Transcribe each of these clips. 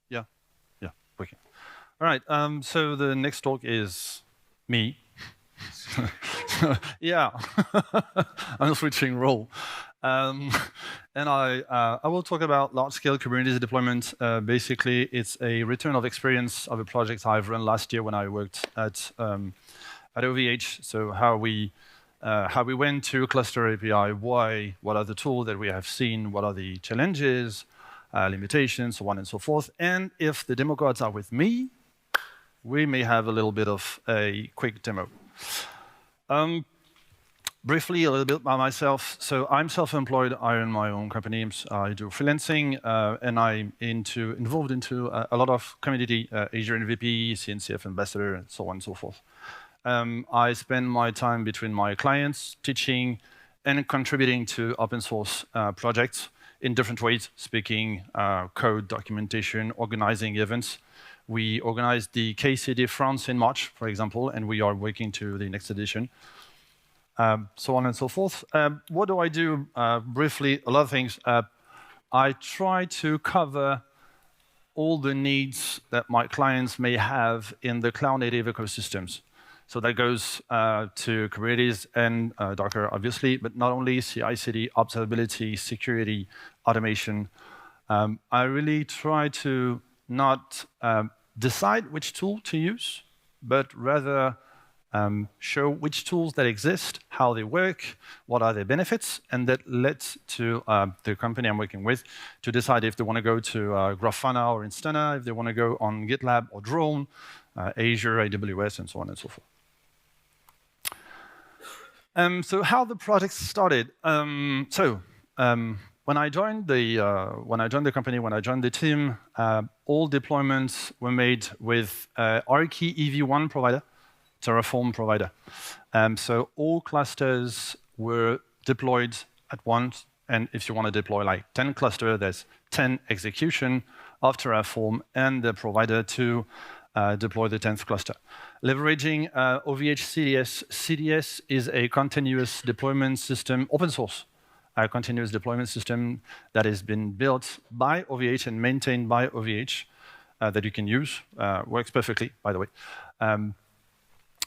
Yeah, yeah, okay. All right, so the next talk is me. Yeah, I'm switching role. Um, and I will talk about large-scale Kubernetes deployment. Basically, it's a return of experience of a project I've run last year when I worked at OVH. So how we went to cluster API, why, what are the tools that we have seen, what are the challenges, limitations, so on and so forth. And if the demo cards are with me, we may have a little bit of a quick demo. Briefly, a little bit about myself. So I'm self-employed. I own my own company. I do freelancing, and I'm involved into a lot of community, Azure MVP, CNCF ambassador, and so on and so forth. I spend my time between my clients, teaching, and contributing to open source projects in different ways, speaking, code, documentation, organizing events. We organized the KCD France in March, for example, and we are working to the next edition. So on and so forth. What do I do? Briefly, a lot of things. I try to cover all the needs that my clients may have in the cloud-native ecosystems. So that goes to Kubernetes and Docker, obviously, but not only CI/CD, observability, security, automation. I really try to not decide which tool to use, but rather show which tools that exist, how they work, what are their benefits, and that lets to the company I'm working with to decide if they want to go to Grafana or Instana, if they want to go on GitLab or Drone, Azure, AWS, and so on and so forth. So how the project started. When I joined the company, when I joined the team, all deployments were made with Archie EV1 provider, Terraform provider. So all clusters were deployed at once, and if you want to deploy like 10 clusters, there's 10 execution of Terraform and the provider to deploy the 10th cluster. Leveraging OVH CDS. CDS is a continuous deployment system, open source, a continuous deployment system that has been built by OVH and maintained by OVH that you can use. Works perfectly, by the way.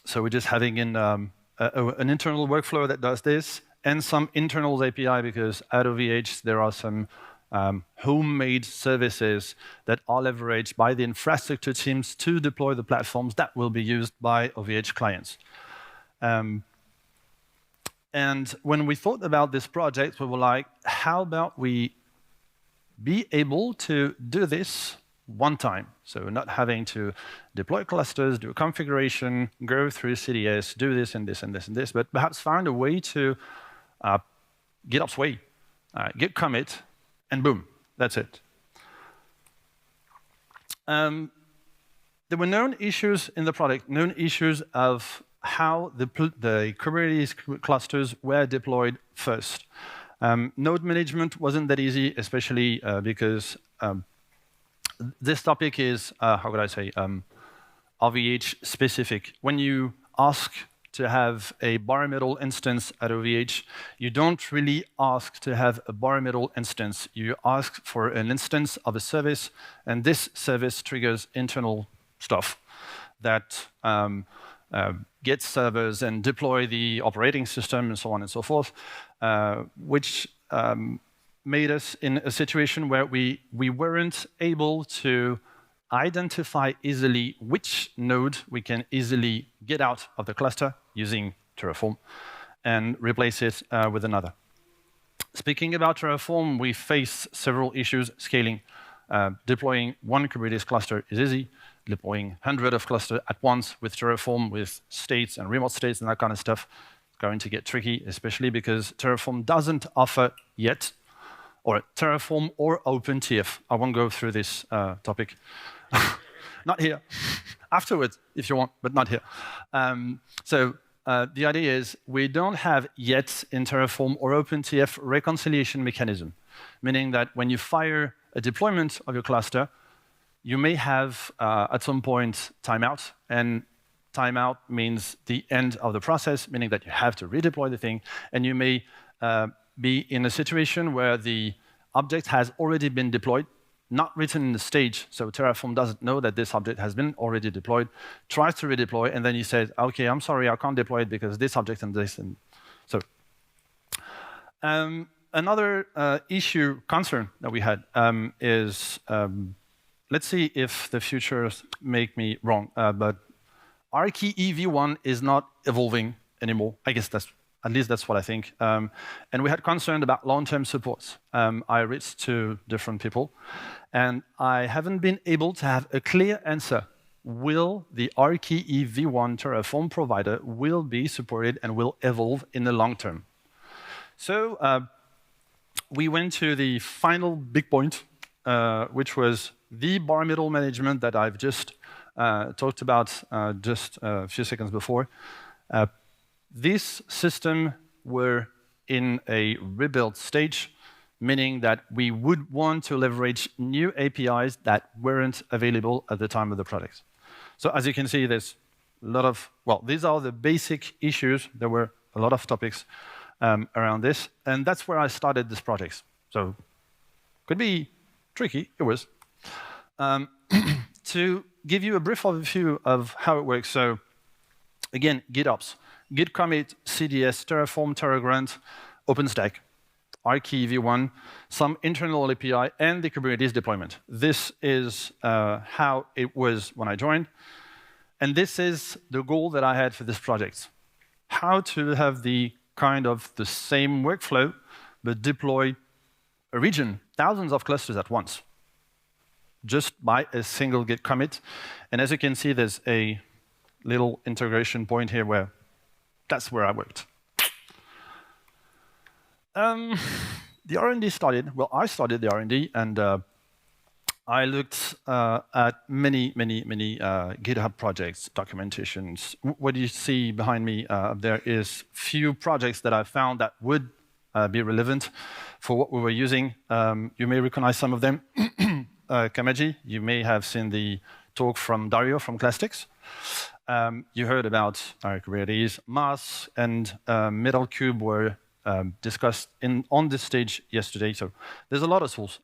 So we're just having an internal workflow that does this, and some internal API, because at OVH there are some homemade services that are leveraged by the infrastructure teams to deploy the platforms that will be used by OVH clients. And when we thought about this project, we were like, how about we be able to do this one time? So not having to deploy clusters, do a configuration, go through CDS, do this and this and this and this, but perhaps find a way to get off way, git commit, and boom, that's it. There were known issues in the product, known issues of how the Kubernetes clusters were deployed first. Node management wasn't that easy, especially because this topic is, how could I say, OVH specific. When you ask to have a bare metal instance at OVH, you don't really ask to have a bare metal instance. You ask for an instance of a service, and this service triggers internal stuff that gets servers and deploy the operating system and so on and so forth, which made us in a situation where we weren't able to identify easily which node we can easily get out of the cluster using Terraform and replace it with another. Speaking about Terraform, we face several issues scaling. Deploying one Kubernetes cluster is easy. Deploying hundreds of clusters at once with Terraform, with states and remote states and that kind of stuff, is going to get tricky, especially because Terraform doesn't offer yet, or Terraform or OpenTF. I won't go through this topic. Not here. Afterwards, if you want, but not here. The idea is we don't have yet in Terraform or OpenTF reconciliation mechanism, meaning that when you fire a deployment of your cluster, you may have, at some point, timeout. And timeout means the end of the process, meaning that you have to redeploy the thing. And you may be in a situation where the object has already been deployed, not written in the stage, so Terraform doesn't know that this object has been already deployed, tries to redeploy, and then he says, okay, I'm sorry, I can't deploy it because this object and this. And so another concern that we had is, let's see if the futures make me wrong, but RKE v1 is not evolving anymore. I guess at least that's what I think. And we had concern about long-term supports. I reached to different people, and I haven't been able to have a clear answer. Will the RKE v1 Terraform provider will be supported and will evolve in the long term? So we went to the final big point, which was the bare metal management that I've just talked about just a few seconds before. This system were in a rebuild stage, meaning that we would want to leverage new APIs that weren't available at the time of the project. So as you can see, there's a lot of, well, these are the basic issues. There were a lot of topics around this, and that's where I started this project. So could be tricky, it was. To give you a brief overview of how it works, so again, GitOps, Git commit, CDS, Terraform, TerraGrant, OpenStack, RKE v1, some internal API, and the Kubernetes deployment. This is how it was when I joined, and this is the goal that I had for this project. How to have the kind of the same workflow, but deploy a region, thousands of clusters at once, just by a single Git commit. And as you can see, there's a little integration point here where that's where I worked. The R&D started, well, I started the R&D, and I looked at many GitHub projects, documentations. What you see behind me up there is few projects that I found that would be relevant for what we were using. You may recognize some of them. Kamaji, you may have seen the talk from Dario from Classics. You heard about Kubernetes, Mars, and Metal Cube were discussed on this stage yesterday. So there's a lot of tools.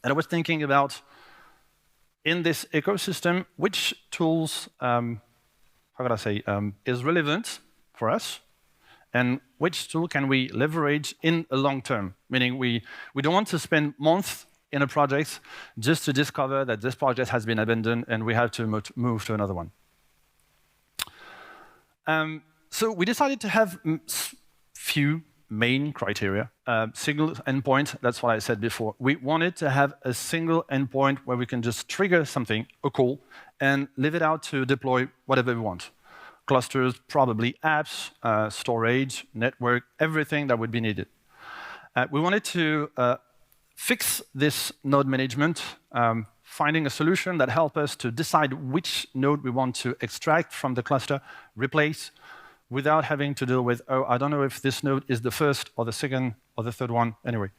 And I was thinking about, in this ecosystem, which tools, how could I say, is relevant for us, and which tool can we leverage in a long term? Meaning we don't want to spend months in a project just to discover that this project has been abandoned and we have to move to another one. So we decided to have few main criteria. Single endpoint, that's what I said before. We wanted to have a single endpoint where we can just trigger something, a call, and leave it out to deploy whatever we want. Clusters, probably apps, storage, network, everything that would be needed. We wanted to fix this node management, finding a solution that helps us to decide which node we want to extract from the cluster, replace, without having to deal with, oh, I don't know if this node is the first or the second or the third one. Anyway,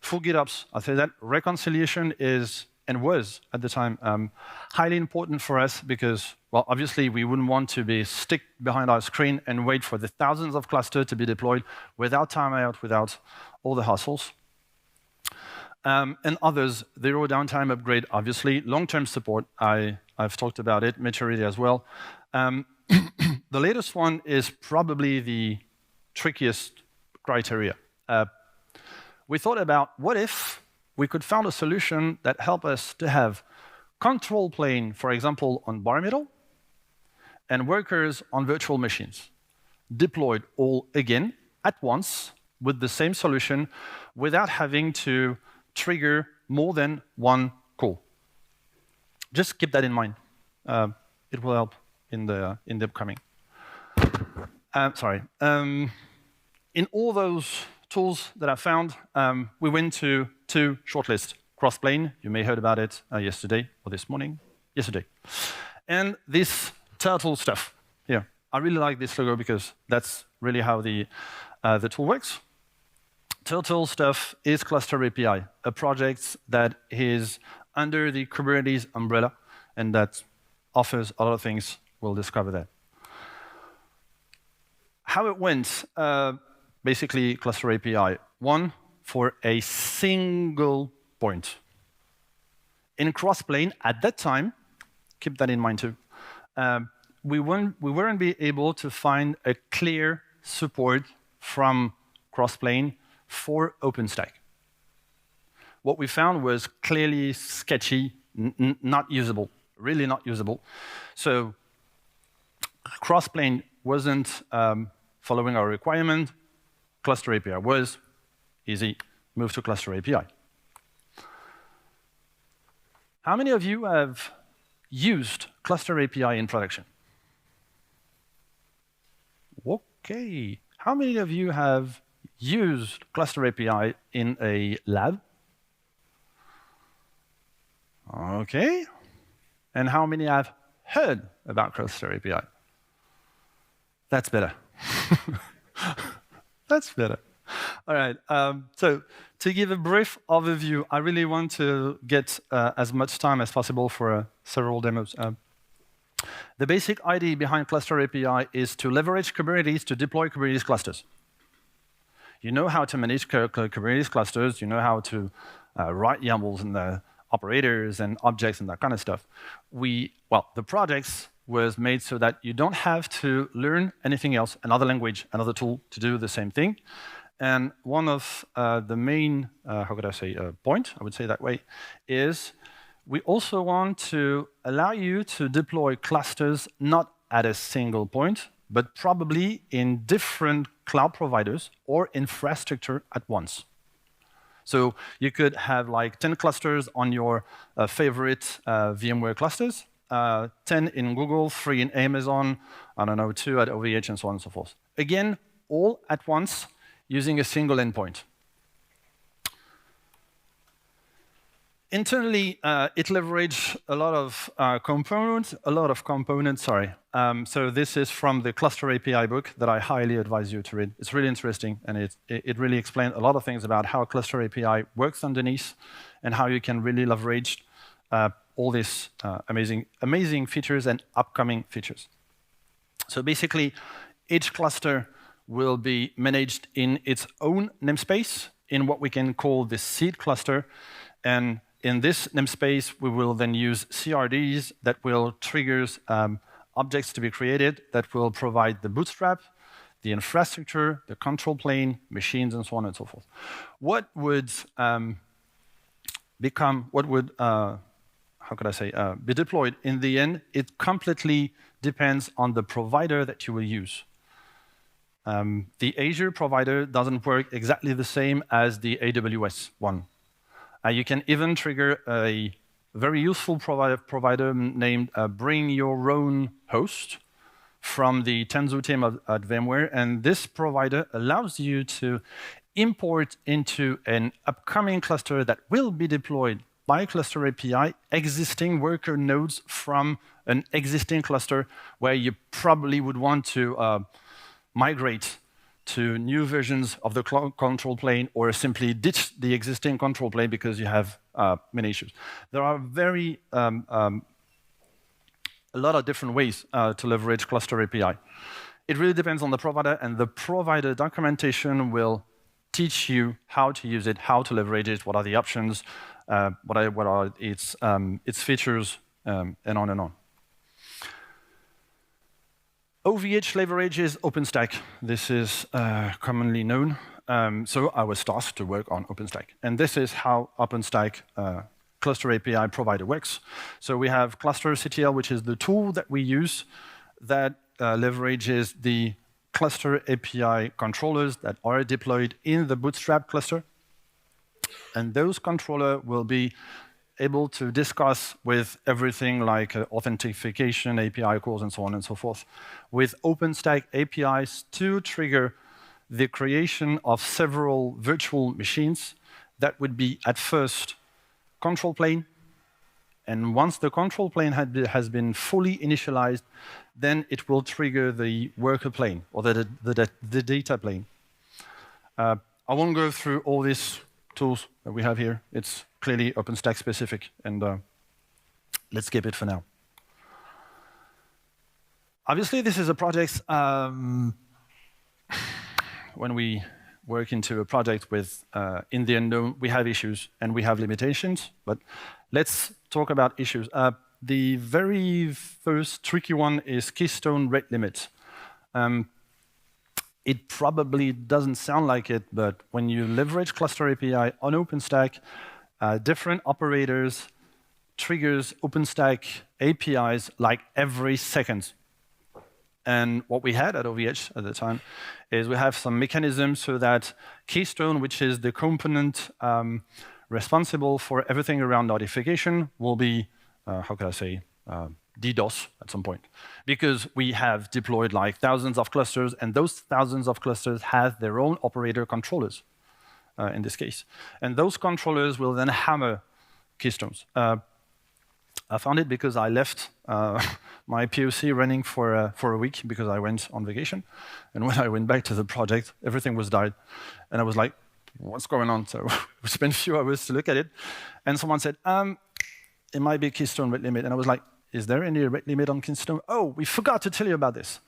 full GitOps, I'll say that reconciliation is, and was at the time, highly important for us because, well, obviously we wouldn't want to be stick behind our screen and wait for the thousands of clusters to be deployed without timeout, without all the hassles. And others, zero downtime upgrade, obviously. Long-term support, I've talked about it, maturity as well. The latest one is probably the trickiest criteria. We thought about what if we could find a solution that helped us to have control plane, for example, on bare metal, and workers on virtual machines, deployed all again at once with the same solution without having to trigger more than one call. Just keep that in mind. It will help in the upcoming. In all those tools that I found, we went to two shortlists. Crossplane, you may have heard about it yesterday or this morning. Yesterday. And this turtle stuff here. I really like this logo because that's really how the tool works. Turtle stuff is Cluster API, a project that is under the Kubernetes umbrella and that offers a lot of things. We'll discover that. How it went, basically Cluster API. One, for a single point. In crossplane, at that time, keep that in mind too, we weren't be able to find a clear support from crossplane for OpenStack. What we found was clearly sketchy, not usable, really not usable. So crossplane wasn't following our requirement. Cluster API was easy, move to Cluster API. How many of you have used Cluster API in production? Okay. How many of you have used Cluster API in a lab? Okay. And how many have heard about Cluster API? That's better. That's better. All right. So to give a brief overview, I really want to get as much time as possible for several demos. The basic idea behind Cluster API is to leverage Kubernetes to deploy Kubernetes clusters. You know how to manage Kubernetes clusters. You know how to write YAMLs and the operators and objects and that kind of stuff. The projects was made so that you don't have to learn anything else, another language, another tool to do the same thing. And one of the main, point, I would say that way, is we also want to allow you to deploy clusters not at a single point, but probably in different cloud providers or infrastructure at once. So you could have like 10 clusters on your favorite VMware clusters, 10 in Google, 3 in Amazon, I don't know, 2 at OVH, and so on and so forth. Again, all at once using a single endpoint. Internally, it leverages a lot of components, so this is from the Cluster API book that I highly advise you to read. It's really interesting, and it really explains a lot of things about how Cluster API works underneath and how you can really leverage all these amazing features and upcoming features. So basically, each cluster will be managed in its own namespace in what we can call the seed cluster. And in this namespace, we will then use CRDs that will trigger objects to be created that will provide the bootstrap, the infrastructure, the control plane, machines, and so on and so forth. What would be deployed in the end? It completely depends on the provider that you will use. The Azure provider doesn't work exactly the same as the AWS one. You can even trigger a very useful provider named Bring Your Own Host from the Tanzu team at VMware. And this provider allows you to import into an upcoming cluster that will be deployed by Cluster API existing worker nodes from an existing cluster where you probably would want to migrate to new versions of the control plane or simply ditch the existing control plane because you have many issues. There are a lot of different ways to leverage Cluster API. It really depends on the provider, and the provider documentation will teach you how to use it, how to leverage it, what are the options, what are its features, and on and on. OVH leverages OpenStack. This is commonly known. So I was tasked to work on OpenStack. And this is how OpenStack Cluster API provider works. So we have clusterctl, which is the tool that we use that leverages the Cluster API controllers that are deployed in the Bootstrap cluster. And those controllers will be able to discuss with everything like authentication, API calls, and so on and so forth, with OpenStack APIs to trigger the creation of several virtual machines that would be at first control plane. And once the control plane has been fully initialized, then it will trigger the worker plane or the data plane. I won't go through all these tools that we have here. It's clearly OpenStack specific, and let's skip it for now. Obviously, this is a project when we work into a project with, in the unknown, we have issues and we have limitations, but let's talk about issues. The very first tricky one is keystone rate limit. It probably doesn't sound like it, but when you leverage cluster API on OpenStack, different operators triggers OpenStack APIs like every second. And what we had at OVH at the time is we have some mechanisms so that Keystone, which is the component responsible for everything around notification, will be, how can I say, DDoS at some point. Because we have deployed like thousands of clusters, and those thousands of clusters have their own operator controllers, in this case. And those controllers will then hammer Keystones. I found it because I left my POC running for a week because I went on vacation. And when I went back to the project, everything was died. And I was like, what's going on? So we spent a few hours to look at it. And someone said, it might be Keystone rate limit. And I was like, is there any rate limit on Keystone? Oh, we forgot to tell you about this.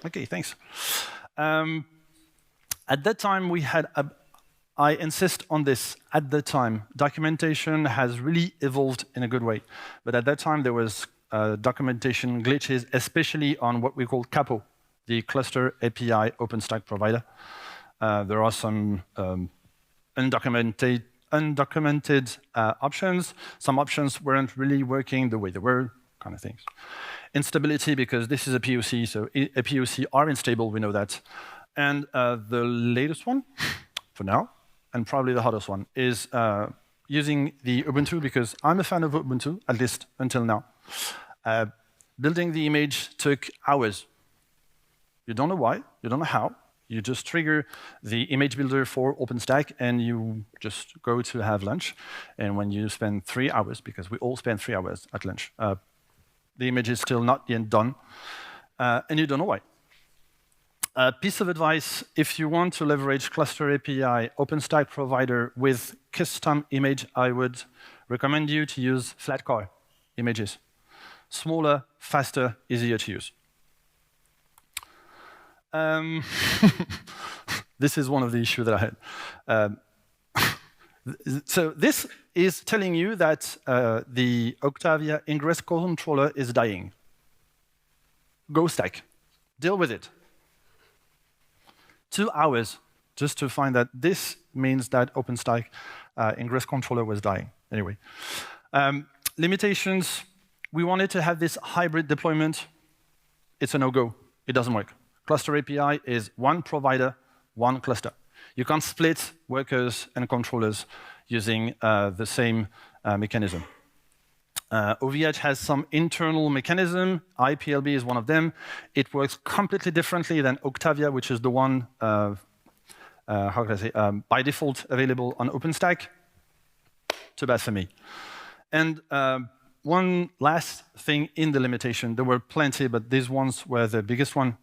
OK, thanks. At that time, we had I insist on this at the time. Documentation has really evolved in a good way. But at that time, there was documentation glitches, especially on what we call Capo, the cluster API OpenStack provider. There are some undocumented options. Some options weren't really working the way they were, kind of things. Instability, because this is a POC, so a POC are unstable, we know that. And the latest one, for now, and probably the hottest one, is using the Ubuntu, because I'm a fan of Ubuntu, at least until now. Building the image took hours. You don't know why, you don't know how. You just trigger the image builder for OpenStack, and you just go to have lunch. And when you spend 3 hours, because we all spend 3 hours at lunch, the image is still not yet done, and you don't know why. A piece of advice, if you want to leverage Cluster API OpenStack provider with custom image, I would recommend you to use Flatcar images. Smaller, faster, easier to use. This is one of the issues that I had. So this is telling you that the Octavia ingress controller is dying. Go stack. Deal with it. 2 hours just to find that this means that OpenStack ingress controller was dying. Anyway, limitations. We wanted to have this hybrid deployment. It's a no-go. It doesn't work. Cluster API is one provider, one cluster. You can't split workers and controllers using the same mechanism. OVH has some internal mechanism. IPLB is one of them. It works completely differently than Octavia, which is the one, how can I say, by default available on OpenStack. Too bad for me. And one last thing in the limitation, there were plenty, but these ones were the biggest one.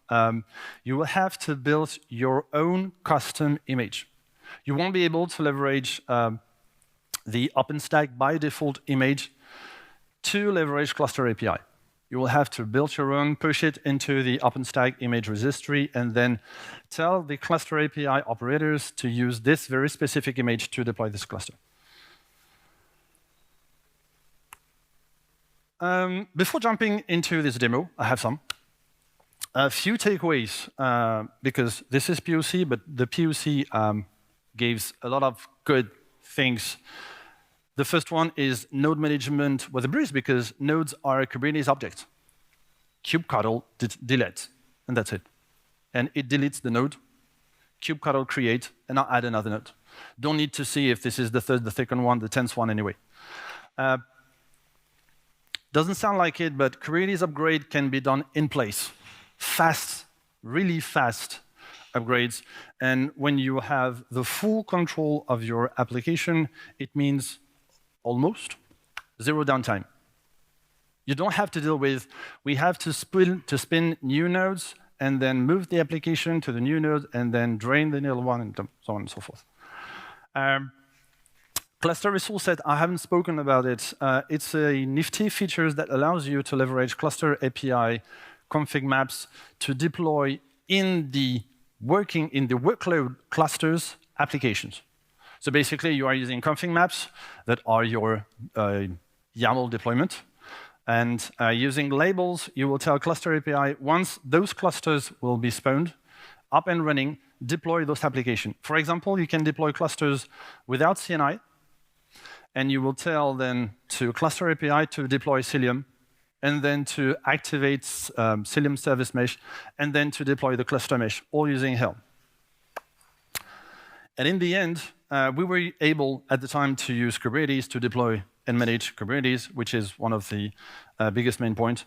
You will have to build your own custom image. You won't be able to leverage the OpenStack by default image to leverage Cluster API. You will have to build your own, push it into the OpenStack image registry, and then tell the Cluster API operators to use this very specific image to deploy this cluster. Before jumping into this demo, I have a few takeaways, because this is POC, but the POC gives a lot of good things. The first one is node management with a breeze, because nodes are a Kubernetes object. kubectl delete, and that's it. And it deletes the node, kubectl create, and I'll add another node. Don't need to see if this is the third, the second one, the 10th one anyway. Doesn't sound like it, but Kubernetes upgrade can be done in place. Fast, really fast upgrades. And when you have the full control of your application, it means almost 0 downtime. You don't have to deal with, we have to spin new nodes and then move the application to the new node and then drain the old one and so on and so forth. Cluster resource set, I haven't spoken about it. It's a nifty feature that allows you to leverage Cluster API config maps to deploy in the working in the workload clusters applications. So basically, you are using config maps that are your YAML deployment. And using labels, you will tell Cluster API, once those clusters will be spawned, up and running, deploy those applications. For example, you can deploy clusters without CNI, and you will tell then to Cluster API to deploy Cilium, and then to activate Cilium service mesh, and then to deploy the cluster mesh, all using Helm. And in the end, we were able at the time to use Kubernetes to deploy and manage Kubernetes, which is one of the biggest main points.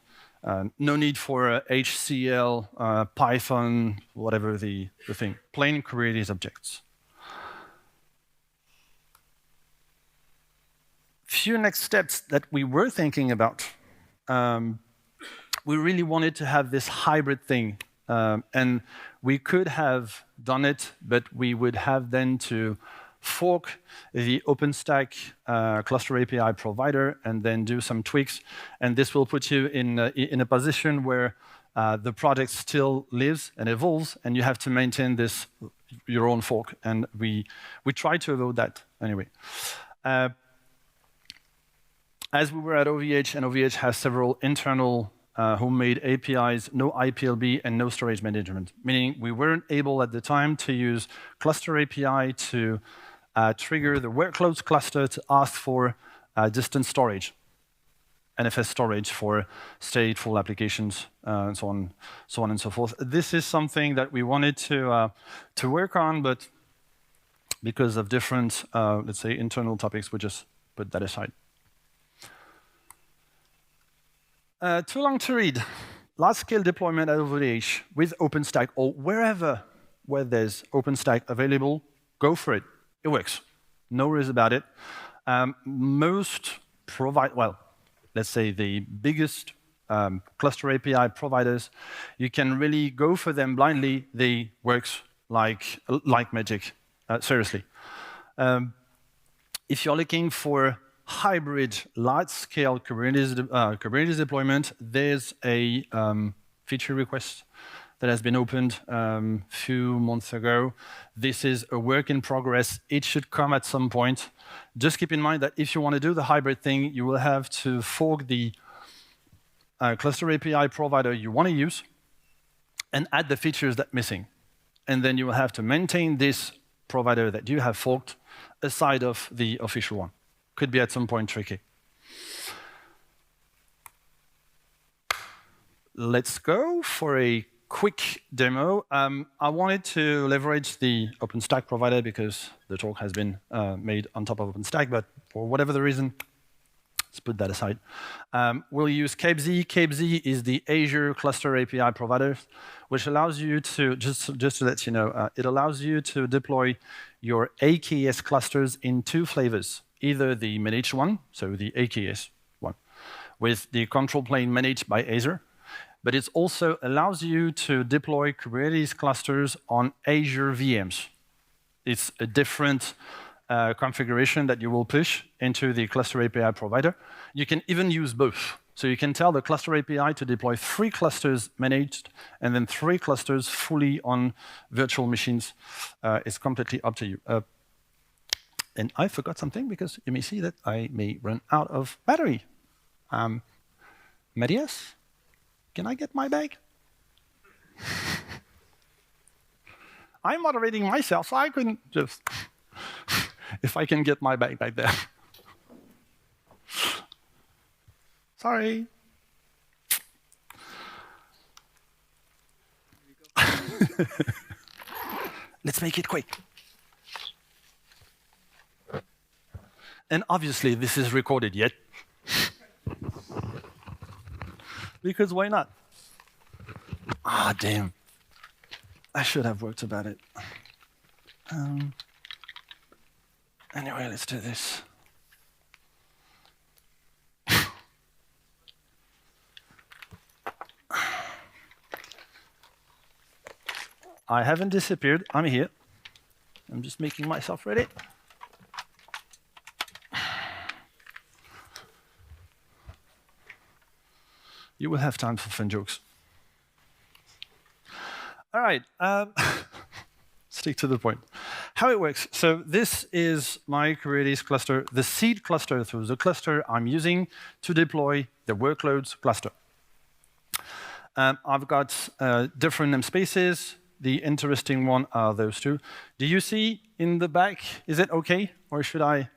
No need for HCL, Python, whatever the thing. Plain Kubernetes objects. Few next steps that we were thinking about. We really wanted to have this hybrid thing. And we could have done it, but we would have then to fork the OpenStack cluster API provider and then do some tweaks. And this will put you in a position where the project still lives and evolves, and you have to maintain this your own fork. And we try to avoid that anyway. As we were at OVH, and OVH has several internal homemade APIs, no IPLB and no storage management, meaning we weren't able at the time to use cluster API to trigger the workloads cluster to ask for distance storage, NFS storage for stateful applications, and so on and so forth. This is something that we wanted to work on, but because of different, let's say, internal topics, we just put that aside. Too long to read. Large-scale deployment at OVH with OpenStack or wherever where there's OpenStack available, go for it. It works. No worries about it. Most well, let's say the biggest cluster API providers, you can really go for them blindly. They work like magic. Seriously. If you're looking for hybrid, large-scale Kubernetes deployment, there's a feature request that has been opened a few months ago. This is a work in progress. It should come at some point. Just keep in mind that if you want to do the hybrid thing, you will have to fork the cluster API provider you want to use and add the features that are missing. And then you will have to maintain this provider that you have forked aside of the official one. Could be at some point tricky. Let's go for a quick demo. I wanted to leverage the OpenStack provider because the talk has been made on top of OpenStack, but for whatever the reason, let's put that aside. We'll use KabeZ. KabeZ is the Azure Cluster API provider, which allows you to, just to let you know, it allows you to deploy your AKS clusters in two flavors. Either the managed one, so the AKS one, with the control plane managed by Azure, but it also allows you to deploy Kubernetes clusters on Azure VMs. It's a different configuration that you will push into the cluster API provider. You can even use both. So you can tell the cluster API to deploy 3 clusters managed and then 3 clusters fully on virtual machines. It's completely up to you. And I forgot something because you may see that I may run out of battery. Matthias, can I get my bag? I'm moderating myself, so I couldn't just, if I can get my bag back there. Sorry. Let's make it quick. And obviously, this is recorded yet. Because why not? Ah, damn. I should have worked about it. Anyway, let's do this. I haven't disappeared. I'm here. I'm just making myself ready. You will have time for fun jokes. All right. stick to the point. How it works. So this is my Kubernetes cluster, the seed cluster, so the cluster I'm using to deploy the workloads cluster. I've got different namespaces. The interesting one are those two. Do you see in the back, is it okay? Or should I?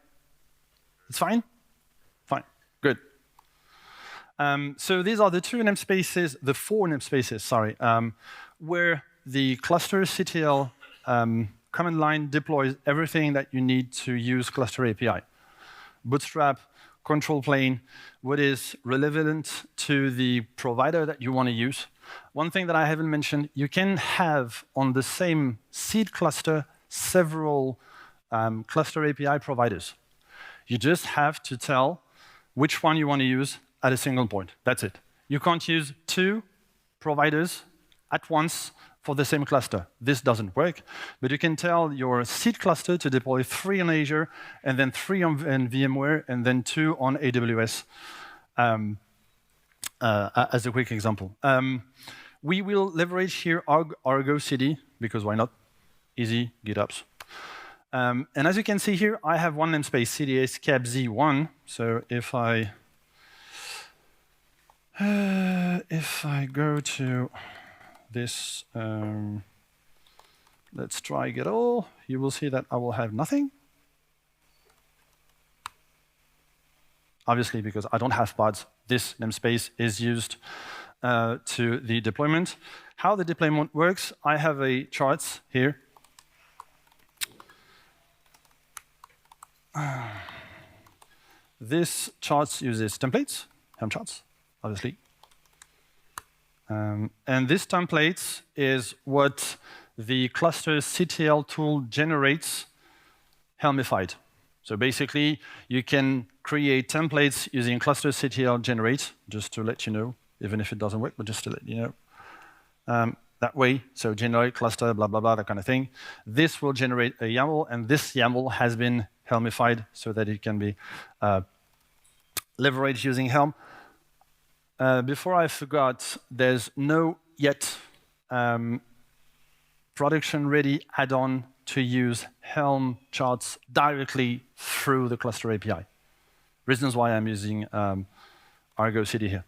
It's fine? Fine, good. So these are the two namespaces, the four namespaces, sorry, where the cluster CTL command line deploys everything that you need to use cluster API. Bootstrap, control plane, what is relevant to the provider that you want to use. One thing that I haven't mentioned, you can have on the same seed cluster several cluster API providers. You just have to tell which one you want to use at a single point. That's it. You can't use two providers at once for the same cluster. This doesn't work, but you can tell your seed cluster to deploy 3 on Azure, and then 3 on VMware, and then 2 on AWS, as a quick example. We will leverage here Argo CD, because why not? Easy, GitOps. And as you can see here, I have one namespace, CDS cabz1. So if I go to this, let's try get all, you will see that I will have nothing. Obviously, because I don't have pods, this namespace is used to the deployment. How the deployment works, I have a charts here. This charts uses templates, Helm charts, obviously. And this template is what the cluster CTL tool generates Helmified. So basically, you can create templates using cluster CTL generate, just to let you know, even if it doesn't work, but just to let you know. That way, so generate cluster, blah, blah, blah, that kind of thing. This will generate a YAML, and this YAML has been Helmified so that it can be leveraged using Helm. Before I forgot, there's no yet production-ready add-on to use Helm charts directly through the cluster API. Reasons why I'm using Argo CD here.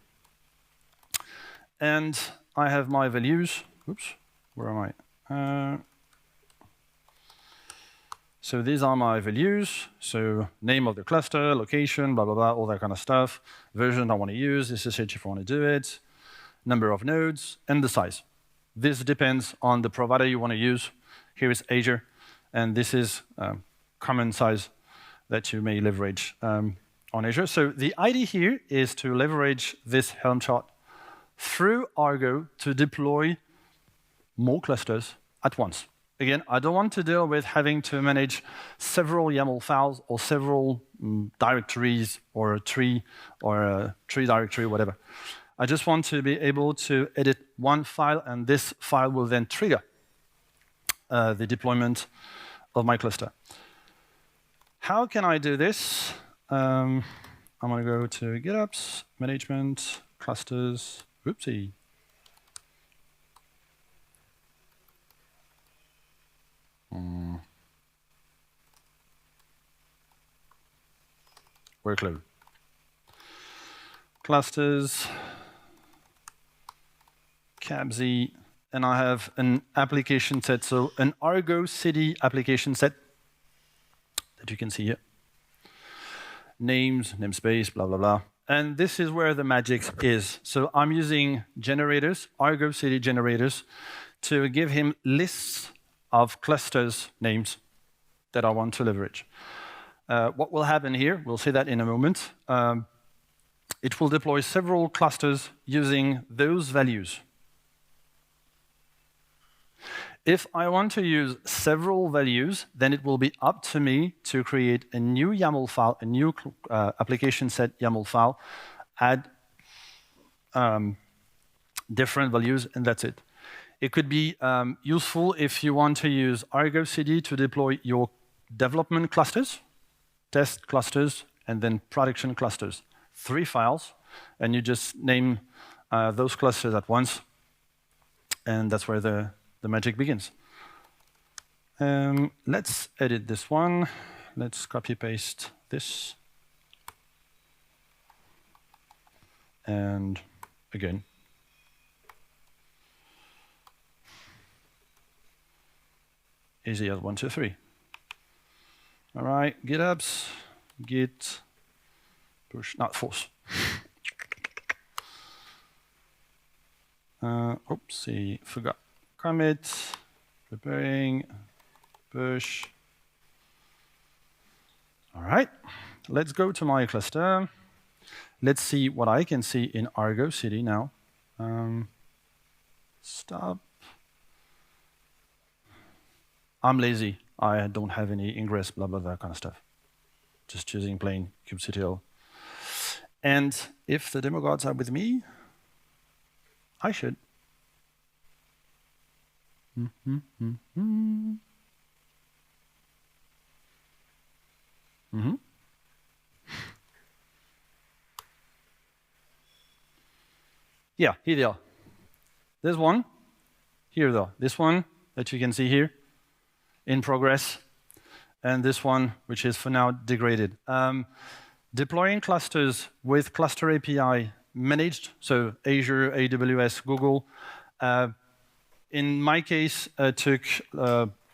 And I have my values. Oops, where am I? So these are my values. So name of the cluster, location, blah, blah, blah, all that kind of stuff. Version I want to use, SSH if I want to do it, number of nodes, and the size. This depends on the provider you want to use. Here is Azure, and this is common size that you may leverage on Azure. So the idea here is to leverage this Helm chart through Argo to deploy more clusters at once. Again, I don't want to deal with having to manage several YAML files or several directories or a tree directory, whatever. I just want to be able to edit one file, and this file will then trigger the deployment of my cluster. How can I do this? I'm going to go to GitOps, management, clusters, oopsie. Workload. Clusters, cabz, and I have an application set, so an Argo CD application set that you can see here. Names, namespace, blah, blah, blah. And this is where the magic is. So I'm using generators, Argo CD generators, to give him lists of clusters names that I want to leverage. What will happen here, we'll see that in a moment. It will deploy several clusters using those values. If I want to use several values, then it will be up to me to create a new YAML file, a new application set YAML file, add different values, and that's it. It could be useful if you want to use Argo CD to deploy your development clusters, test clusters, and then production clusters. 3 files, and you just name those clusters at once, and that's where the magic begins. Let's edit this one. Let's copy paste this. And again. Easy as 1, 2, 3. All right, GitHubs, git push, not force. Oopsie, forgot. Commit, preparing, push. All right, let's go to my cluster. Let's see what I can see in Argo City now. Stop. I'm lazy. I don't have any ingress, blah, blah, that kind of stuff. Just choosing plain kubectl. And if the demo gods are with me, I should. Yeah, here they are. There's one. Here though. This one that you can see here in progress. And this one, which is for now degraded. Deploying clusters with cluster API managed, so Azure, AWS, Google, in my case, took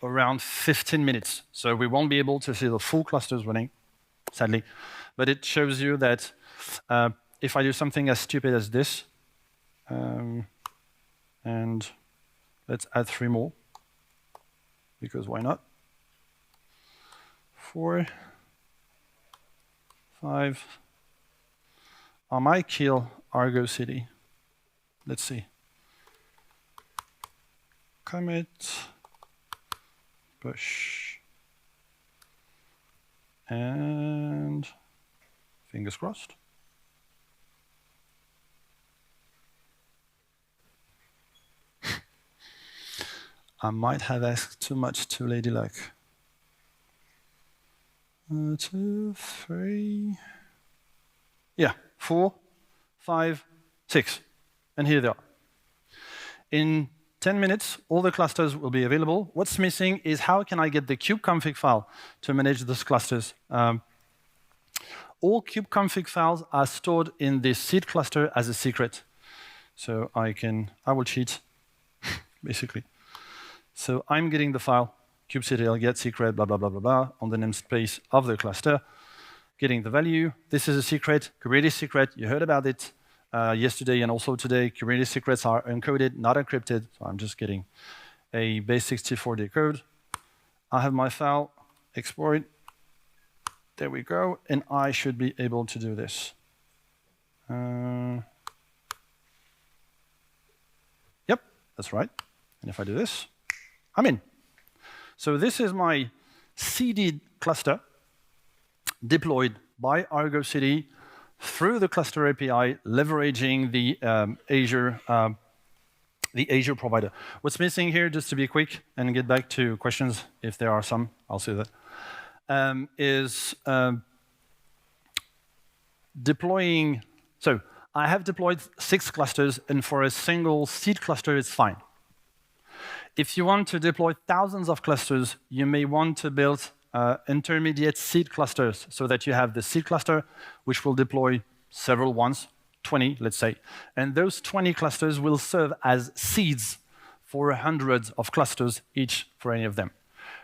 around 15 minutes. So we won't be able to see the full clusters running, sadly. But it shows you that if I do something as stupid as this, and let's add 3 more, because why not? 4, 5. I might kill Argo City. Let's see. Commit, push, and fingers crossed. I might have asked too much to Lady Luck. 2, 3. Yeah, 4, 5, 6. And here they are. In 10 minutes, all the clusters will be available. What's missing is how can I get the kubeconfig file to manage those clusters. All kubeconfig files are stored in this seed cluster as a secret. So I will cheat, basically. So I'm getting the file, kubectl get secret, blah, blah, blah, blah, blah, on the namespace of the cluster, getting the value. This is a secret, Kubernetes secret. You heard about it yesterday and also today. Kubernetes secrets are encoded, not encrypted. So I'm just getting a base64 decode. I have my file, export. There we go. And I should be able to do this. Yep, that's right. And if I do this, I'm in. So this is my seeded cluster deployed by Argo City through the cluster API, leveraging the Azure provider. What's missing here, just to be quick and get back to questions, if there are some, I'll say that, is deploying. So I have deployed 6 clusters, and for a single seed cluster, it's fine. If you want to deploy thousands of clusters, you may want to build intermediate seed clusters so that you have the seed cluster, which will deploy several ones, 20, let's say. And those 20 clusters will serve as seeds for hundreds of clusters each for any of them.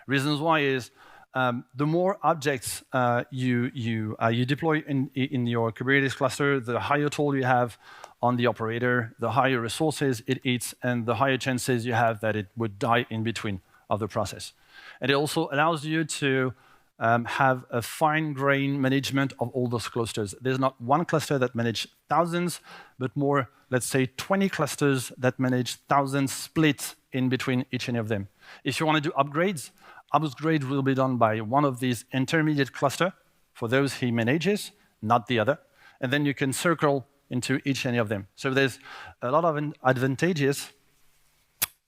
Reasons why is the more objects you deploy in your Kubernetes cluster, the higher toll you have on the operator, the higher resources it eats, and the higher chances you have that it would die in between of the process. And it also allows you to have a fine-grained management of all those clusters. There's not one cluster that manages thousands, but more, let's say, 20 clusters that manage thousands split in between each and of them. If you want to do upgrades, upgrade will be done by one of these intermediate cluster for those he manages, not the other. And then you can circle into each and of them. So there's a lot of advantages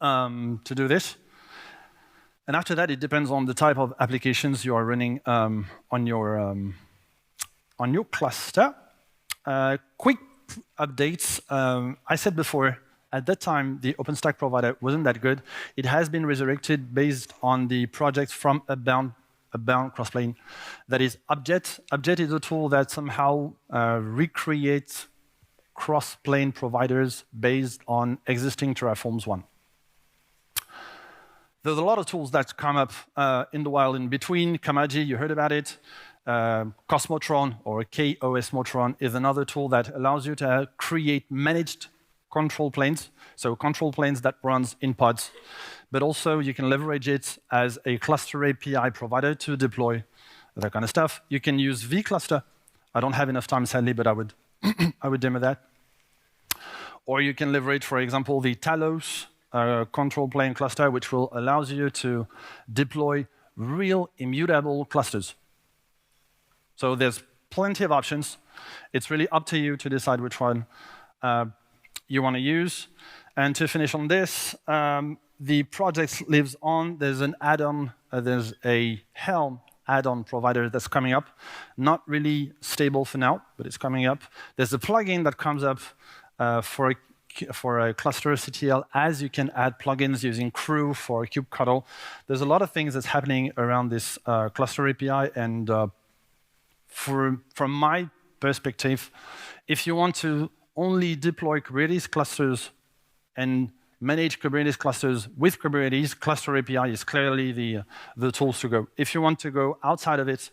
to do this. And after that, it depends on the type of applications you are running on your cluster. Quick updates. I said before, at that time, the OpenStack provider wasn't that good. It has been resurrected based on the project from Abound Crossplane. That is Abjet. Abjet is a tool that somehow recreates cross-plane providers based on existing Terraforms 1. There's a lot of tools that come up in the wild in between. Kamaji, you heard about it. Cosmotron, or KOS-Motron, is another tool that allows you to create managed control planes, so control planes that runs in pods. But also you can leverage it as a cluster API provider to deploy that kind of stuff. You can use vCluster. I don't have enough time, sadly, but I would, I would demo that. Or you can leverage, for example, the Talos control plane cluster, which will allow you to deploy real immutable clusters. So there's plenty of options. It's really up to you to decide which one you want to use. And to finish on this, the project lives on. There's an add-on, there's a Helm add-on provider that's coming up. Not really stable for now, but it's coming up. There's a plugin that comes up for a cluster CTL, as you can add plugins using Crew for kubectl. There's a lot of things that's happening around this cluster API, and from my perspective, if you want to only deploy Kubernetes clusters and manage Kubernetes clusters with Kubernetes, Cluster API is clearly the tools to go. If you want to go outside of it,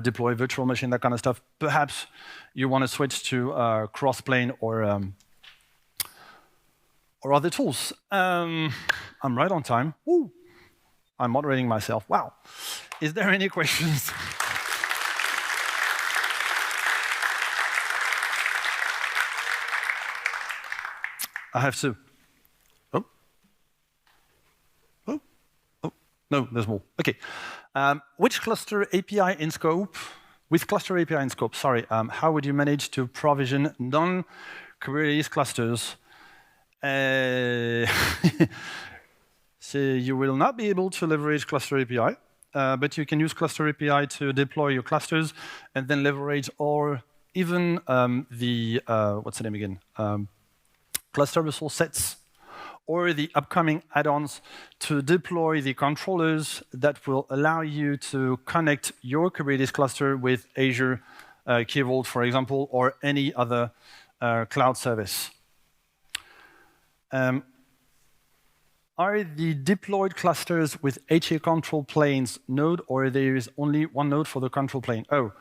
deploy virtual machine, that kind of stuff, perhaps you want to switch to Crossplane or other tools. I'm right on time. Woo. I'm moderating myself. Wow. Is there any questions? I have two. Oh. Oh. Oh. No, there's more. OK. Which cluster API in scope, with cluster API in scope, sorry, how would you manage to provision non-Kubernetes clusters? So you will not be able to leverage cluster API, but you can use cluster API to deploy your clusters and then leverage, or even the, what's the name again? Cluster resource sets, or the upcoming add-ons to deploy the controllers that will allow you to connect your Kubernetes cluster with Azure Key Vault, for example, or any other cloud service. Are the deployed clusters with HA control planes node, or there is only one node for the control plane? Oh,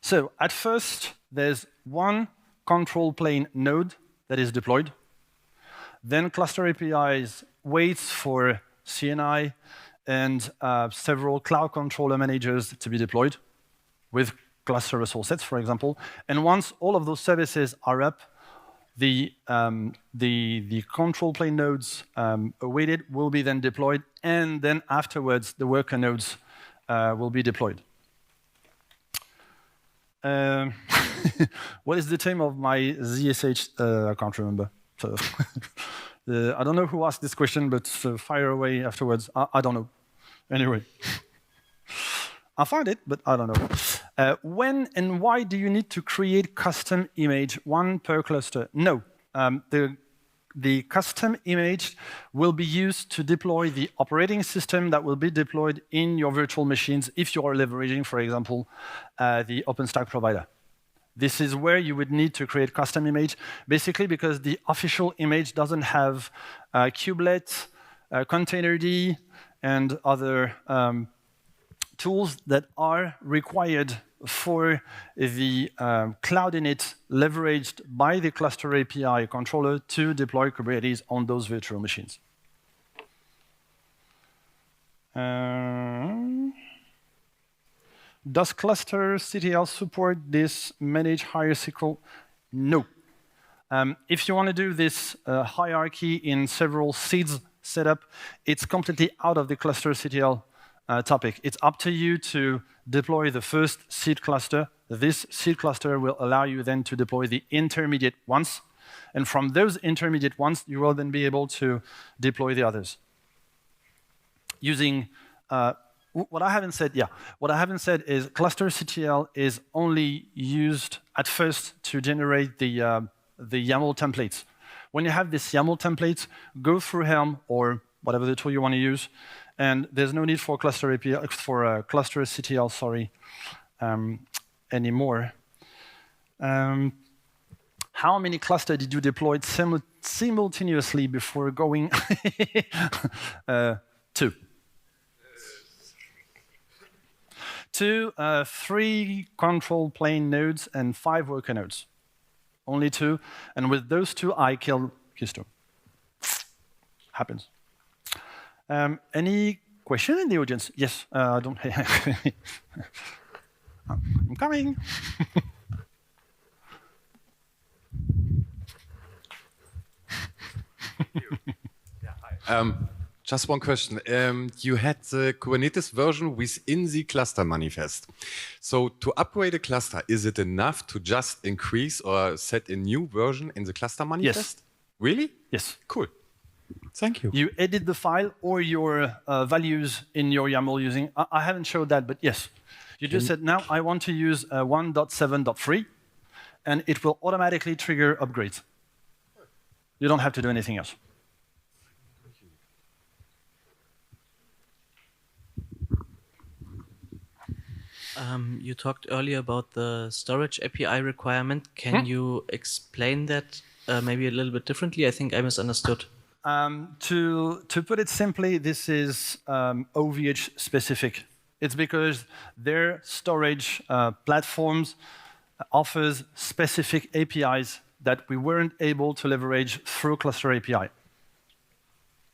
so at first there's one control plane node that is deployed. Then cluster APIs waits for CNI and several cloud controller managers to be deployed with cluster resource sets, for example. And once all of those services are up, the control plane nodes awaited will be then deployed, and then afterwards the worker nodes will be deployed. What is the name of my ZSH? I can't remember. So I don't know who asked this question, but fire away afterwards. I don't know. Anyway, I found it, but I don't know. When and why do you need to create custom image, one per cluster? No. The custom image will be used to deploy the operating system that will be deployed in your virtual machines if you are leveraging, for example, the OpenStack provider. This is where you would need to create custom image, basically because the official image doesn't have kubelet, ContainerDays, and other tools that are required for the cloud init leveraged by the cluster API controller to deploy Kubernetes on those virtual machines. Does cluster CTL support this manage hierarchical? No. If you want to do this hierarchy in several seeds setup, it's completely out of the cluster CTL topic. It's up to you to deploy the first seed cluster. This seed cluster will allow you then to deploy the intermediate ones. And from those intermediate ones, you will then be able to deploy the others. Using, what I haven't said is cluster CTL is only used at first to generate the the YAML templates. When you have this YAML template, go through Helm or whatever the tool you want to use, and there's no need for cluster API for cluster CTL, sorry, anymore. How many clusters did you deploy simultaneously before going? 2. 2, 3 control plane nodes and 5 worker nodes. Only 2, and with those 2, I killed Keystone. Happens. Any question in the audience? Yes, don't. I'm coming. Just one question. You had the Kubernetes version within the cluster manifest. So to upgrade a cluster, is it enough to just increase or set a new version in the cluster manifest? Yes. Really? Yes. Cool. Thank you. You edit the file or your values in your YAML using, I haven't showed that, but yes. You just said, now I want to use 1.7.3, and it will automatically trigger upgrades. You don't have to do anything else. You talked earlier about the storage API requirement. Can you explain that maybe a little bit differently? I think I misunderstood. To put it simply, this is OVH specific. It's because their storage platforms offers specific APIs that we weren't able to leverage through Cluster API.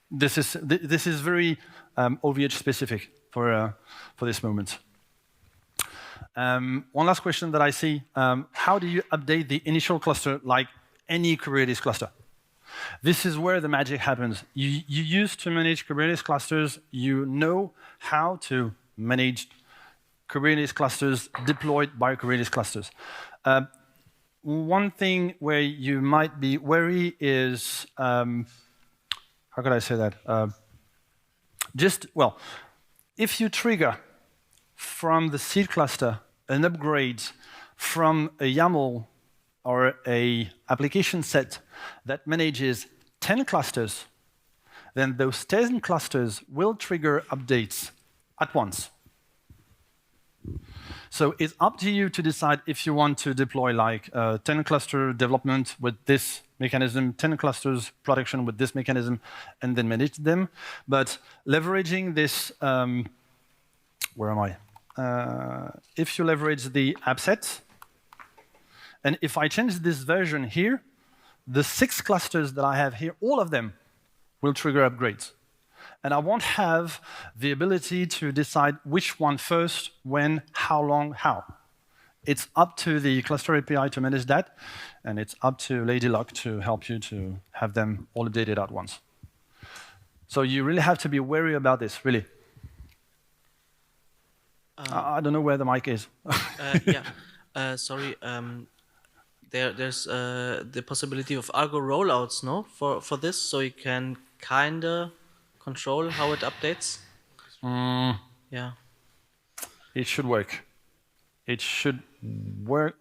This is very OVH specific for this moment. One last question that I see, how do you update the initial cluster like any Kubernetes cluster? This is where the magic happens. You used to manage Kubernetes clusters, you know how to manage Kubernetes clusters deployed by Kubernetes clusters. One thing where you might be wary is, how could I say that? If you trigger from the seed cluster an upgrade from a YAML or a application set that manages 10 clusters, then those 10 clusters will trigger updates at once. So it's up to you to decide if you want to deploy like 10 cluster development with this mechanism, 10 clusters production with this mechanism, and then manage them. But leveraging this, where am I? If you leverage the app set, and if I change this version here, the 6 clusters that I have here, all of them will trigger upgrades. And I won't have the ability to decide which one first, when, how long, how. It's up to the Cluster API to manage that, and it's up to Ladylock to help you to have them all updated at once. So you really have to be wary about this, really. I don't know where the mic is. Sorry. There's the possibility of Argo rollouts, no, for this, so you can kinda control how it updates. Yeah. It should work. It should work.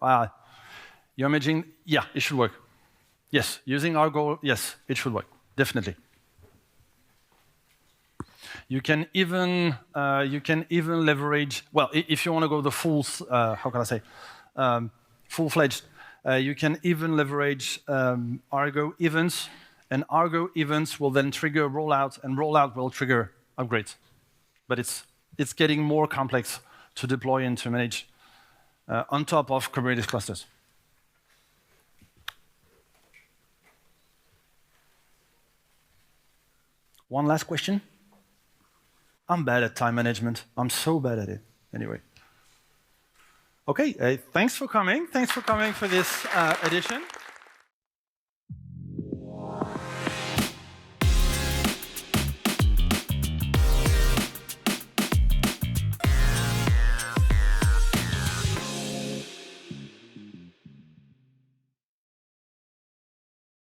You're imagining? Yeah, it should work. Yes, using Argo. Yes, it should work. Definitely. You can even leverage. Well, if you want to go the full, how can I say, full-fledged, you can even leverage Argo events, and Argo events will then trigger rollout, and rollout will trigger upgrades. But it's getting more complex to deploy and to manage on top of Kubernetes clusters. One last question. I'm bad at time management. I'm so bad at it. Anyway. Okay, thanks for coming. Thanks for coming for this edition.